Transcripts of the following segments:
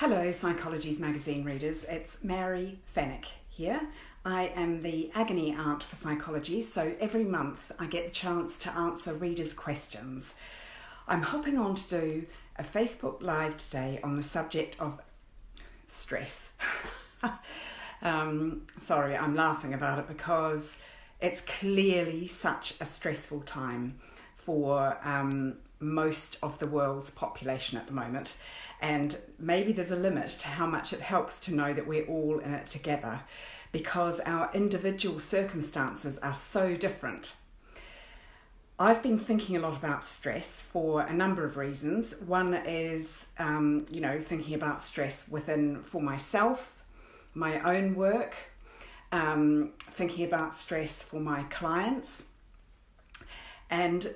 Hello Psychologies magazine readers, it's Mary Fenwick here. I am the agony aunt for psychology, so every month I get the chance to answer readers' questions. I'm hopping on to do a Facebook Live today on the subject of stress. Sorry, I'm laughing about it because it's clearly such a stressful time for most of the world's population at the moment, and maybe there's a limit to how much it helps to know that we're all in it together because our individual circumstances are so different. I've been thinking a lot about stress for a number of reasons. One is, thinking about stress for myself, my own work, thinking about stress for my clients, and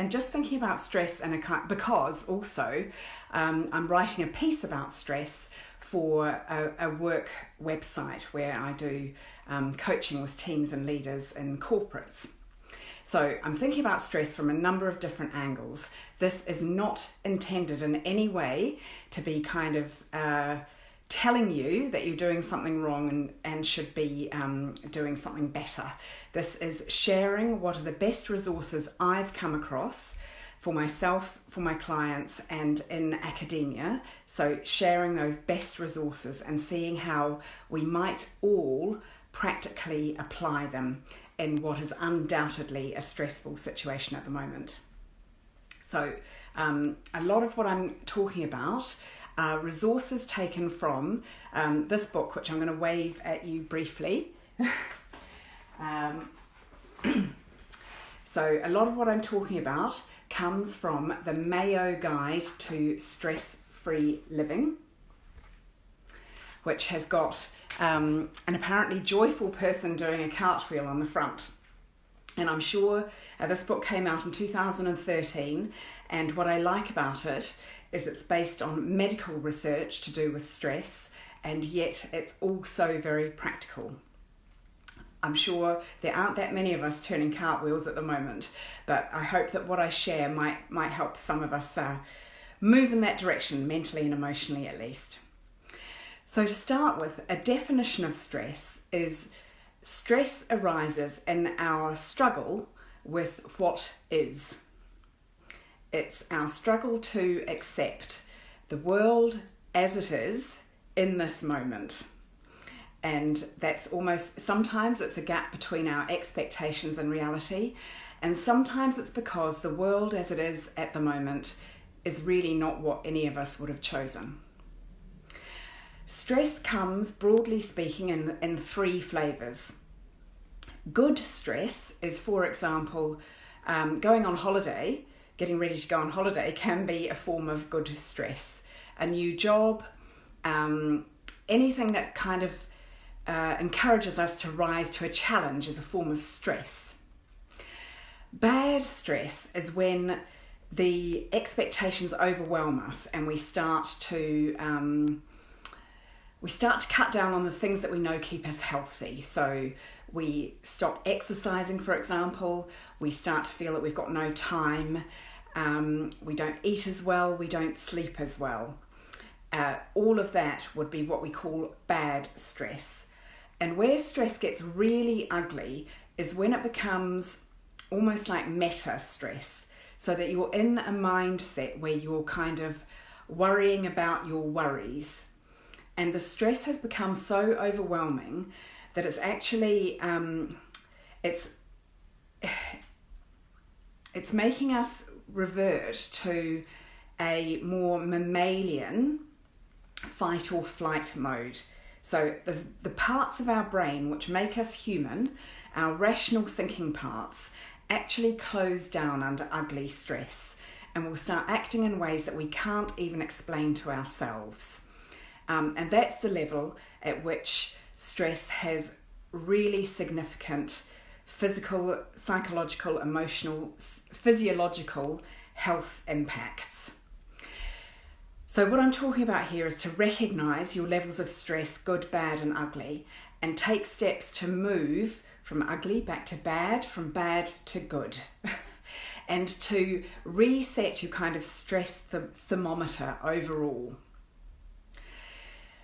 just thinking about stress because also I'm writing a piece about stress for a work website where I do coaching with teams and leaders in corporates. So I'm thinking about stress from a number of different angles. This is not intended in any way to be kind of telling you that you're doing something wrong and should be doing something better. This is sharing what are the best resources I've come across for myself, for my clients, and in academia. So sharing those best resources and seeing how we might all practically apply them in what is undoubtedly a stressful situation at the moment. So a lot of what I'm talking about are resources taken from this book, which I'm going to wave at you briefly. So a lot of what I'm talking about comes from the Mayo Guide to Stress-Free Living, which has got an apparently joyful person doing a cartwheel on the front. And I'm sure this book came out in 2013, and what I like about it is it's based on medical research to do with stress, and yet it's also very practical. I'm sure there aren't that many of us turning cartwheels at the moment, but I hope that what I share might help some of us move in that direction, mentally and emotionally at least. So to start with, a definition of stress is stress arises in our struggle with what is. It's our struggle to accept the world as it is in this moment. And that's sometimes it's a gap between our expectations and reality. And sometimes it's because the world as it is at the moment is really not what any of us would have chosen. Stress comes, broadly speaking, in three flavours. Good stress is, for example, going on holiday. Getting ready to go on holiday can be a form of good stress. A new job, anything that kind of encourages us to rise to a challenge is a form of stress. Bad stress is when the expectations overwhelm us and we start to cut down on the things that we know keep us healthy. So we stop exercising, for example. We start to feel that we've got no time. We don't eat as well. We don't sleep as well. All of that would be what we call bad stress. And where stress gets really ugly is when it becomes almost like meta stress, so that you're in a mindset where you're kind of worrying about your worries. And the stress has become so overwhelming that it's actually, it's making us revert to a more mammalian fight or flight mode. So the parts of our brain which make us human, our rational thinking parts, actually close down under ugly stress and will start acting in ways that we can't even explain to ourselves. And that's the level at which stress has really significant physical, psychological, emotional, physiological health impacts. So what I'm talking about here is to recognise your levels of stress, good, bad and ugly, and take steps to move from ugly back to bad, from bad to good. And to reset your kind of stress thermometer overall.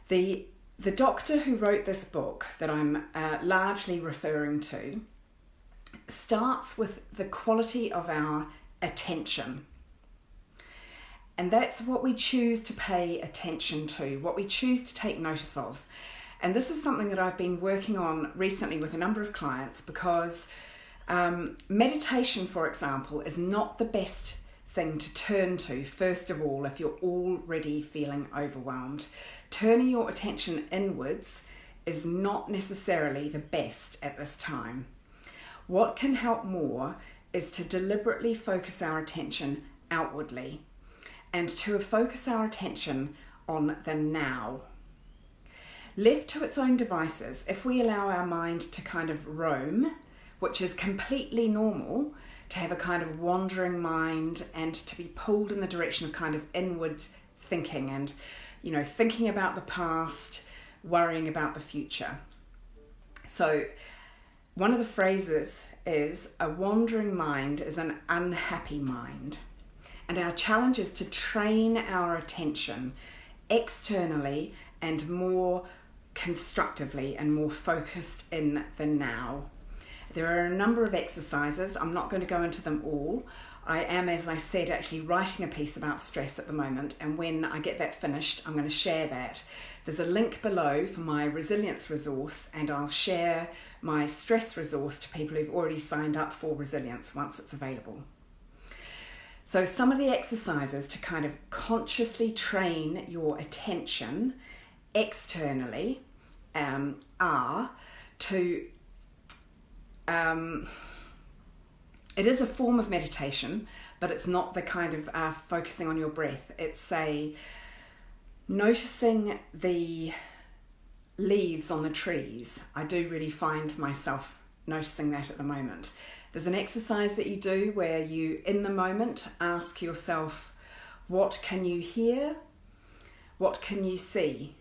The doctor who wrote this book that I'm largely referring to starts with the quality of our attention. And that's what we choose to pay attention to, what we choose to take notice of. And this is something that I've been working on recently with a number of clients, because meditation, for example, is not the best thing to turn to, first of all, if you're already feeling overwhelmed. Turning your attention inwards is not necessarily the best at this time. What can help more is to deliberately focus our attention outwardly, and to focus our attention on the now. Left to its own devices, if we allow our mind to kind of roam, which is completely normal, to have a kind of wandering mind and to be pulled in the direction of kind of inward thinking and, thinking about the past, worrying about the future. So one of the phrases is, a wandering mind is an unhappy mind. And our challenge is to train our attention externally and more constructively and more focused in the now. There are a number of exercises. I'm not going to go into them all. I am, as I said, actually writing a piece about stress at the moment, and when I get that finished, I'm going to share that. There's a link below for my resilience resource, and I'll share my stress resource to people who've already signed up for resilience once it's available. So some of the exercises to kind of consciously train your attention externally are to, it is a form of meditation, but it's not the kind of focusing on your breath. It's noticing the leaves on the trees. I do really find myself noticing that at the moment. There's an exercise that you do where you, in the moment, ask yourself, what can you hear? What can you see?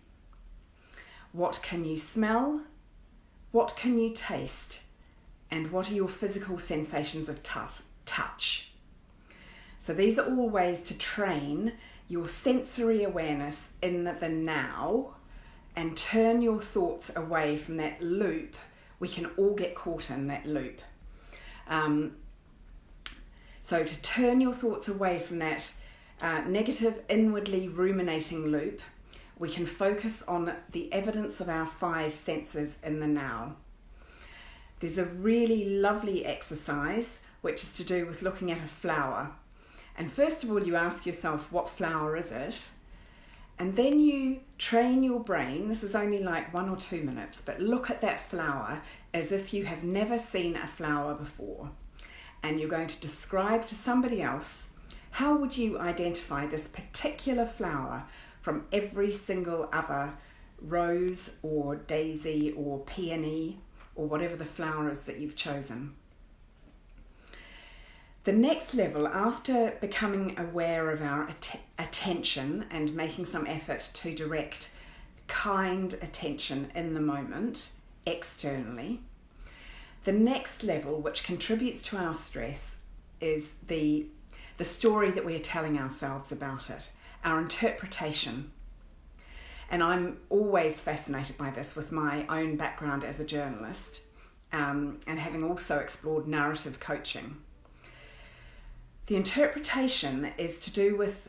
What can you smell? What can you taste? And what are your physical sensations of touch? So these are all ways to train your sensory awareness in the now and turn your thoughts away from that loop. We can all get caught in that loop. So to turn your thoughts away from that negative, inwardly ruminating loop, we can focus on the evidence of our 5 senses in the now. There's a really lovely exercise which is to do with looking at a flower. And first of all, you ask yourself, what flower is it? And then you train your brain, this is only like 1 or 2 minutes, but look at that flower as if you have never seen a flower before. And you're going to describe to somebody else, how would you identify this particular flower from every single other rose or daisy or peony or whatever the flower is that you've chosen. The next level, after becoming aware of our attention and making some effort to direct kind attention in the moment, externally, the next level, which contributes to our stress, is the story that we are telling ourselves about it, our interpretation. And I'm always fascinated by this with my own background as a journalist, and having also explored narrative coaching. The interpretation is to do with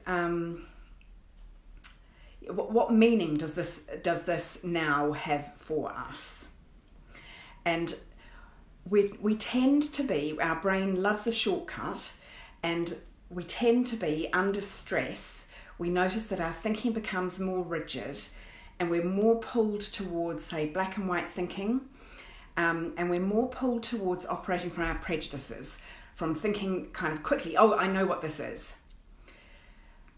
what meaning does this now have for us? And we tend to be, our brain loves a shortcut, and we tend to be under stress. We notice that our thinking becomes more rigid, and we're more pulled towards, say, black and white thinking, and we're more pulled towards operating from our prejudices, from thinking kind of quickly, oh, I know what this is.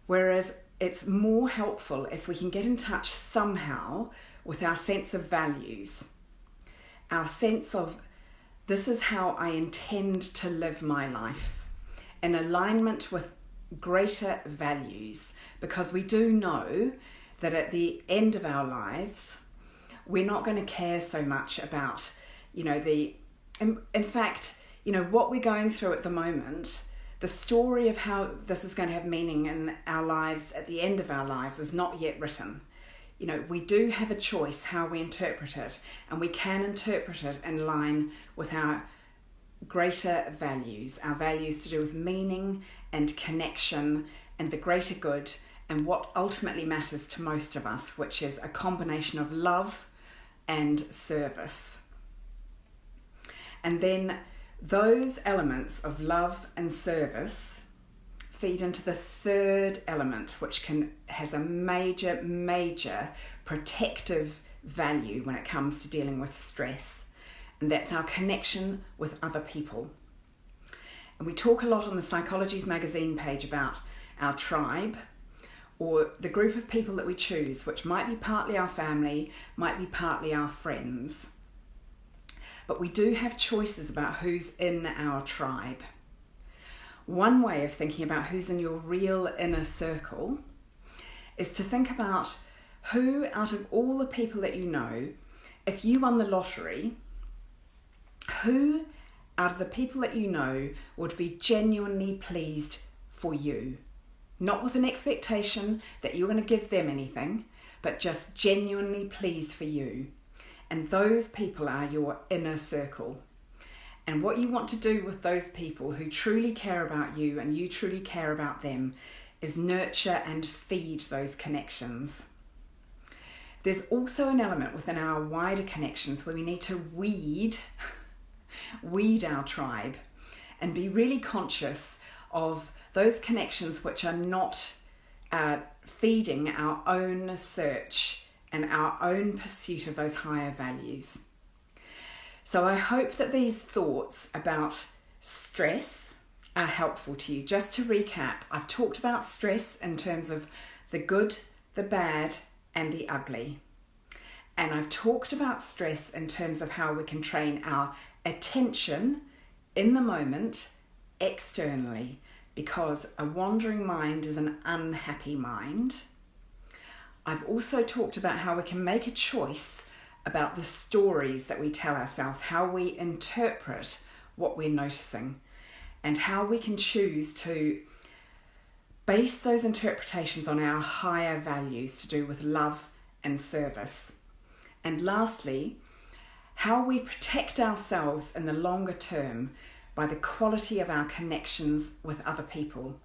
Whereas it's more helpful if we can get in touch somehow with our sense of values, our sense of, this is how I intend to live my life, in alignment with greater values, because we do know that at the end of our lives, we're not going to care so much about, in fact, what we're going through at the moment, the story of how this is going to have meaning in our lives at the end of our lives is not yet written. we do have a choice how we interpret it, and we can interpret it in line with our greater values, our values to do with meaning and connection and the greater good and what ultimately matters to most of us, which is a combination of love and service. And then those elements of love and service feed into the third element, which has a major protective value when it comes to dealing with stress, and that's our connection with other people. And we talk a lot on the Psychologies magazine page about our tribe, or the group of people that we choose, which might be partly our family, might be partly our friends. But we do have choices about who's in our tribe. One way of thinking about who's in your real inner circle is to think about who, out of all the people that you know, if you won the lottery, who out of the people that you know would be genuinely pleased for you. Not with an expectation that you're going to give them anything, but just genuinely pleased for you. And those people are your inner circle. And what you want to do with those people who truly care about you and you truly care about them is nurture and feed those connections. There's also an element within our wider connections where we need to weed our tribe and be really conscious of those connections which are not feeding our own search and our own pursuit of those higher values. So I hope that these thoughts about stress are helpful to you. Just to recap, I've talked about stress in terms of the good, the bad, and the ugly. And I've talked about stress in terms of how we can train our attention in the moment externally, because a wandering mind is an unhappy mind. I've also talked about how we can make a choice about the stories that we tell ourselves, how we interpret what we're noticing, and how we can choose to base those interpretations on our higher values to do with love and service. And lastly, how we protect ourselves in the longer term by the quality of our connections with other people,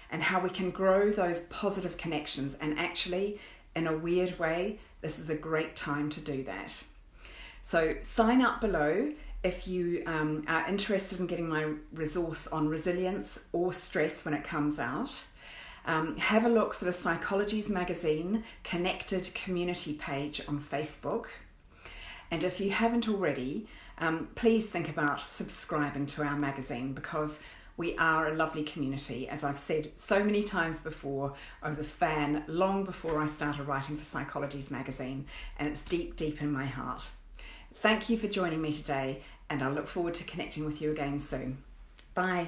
and how we can grow those positive connections. And actually, in a weird way, this is a great time to do that. So sign up below if you are interested in getting my resource on resilience or stress when it comes out. Have a look for the Psychologies magazine connected community page on Facebook. And if you haven't already, please think about subscribing to our magazine, because we are a lovely community. As I've said so many times before, I was a fan long before I started writing for Psychologies magazine, and it's deep, deep in my heart. Thank you for joining me today, and I look forward to connecting with you again soon. Bye.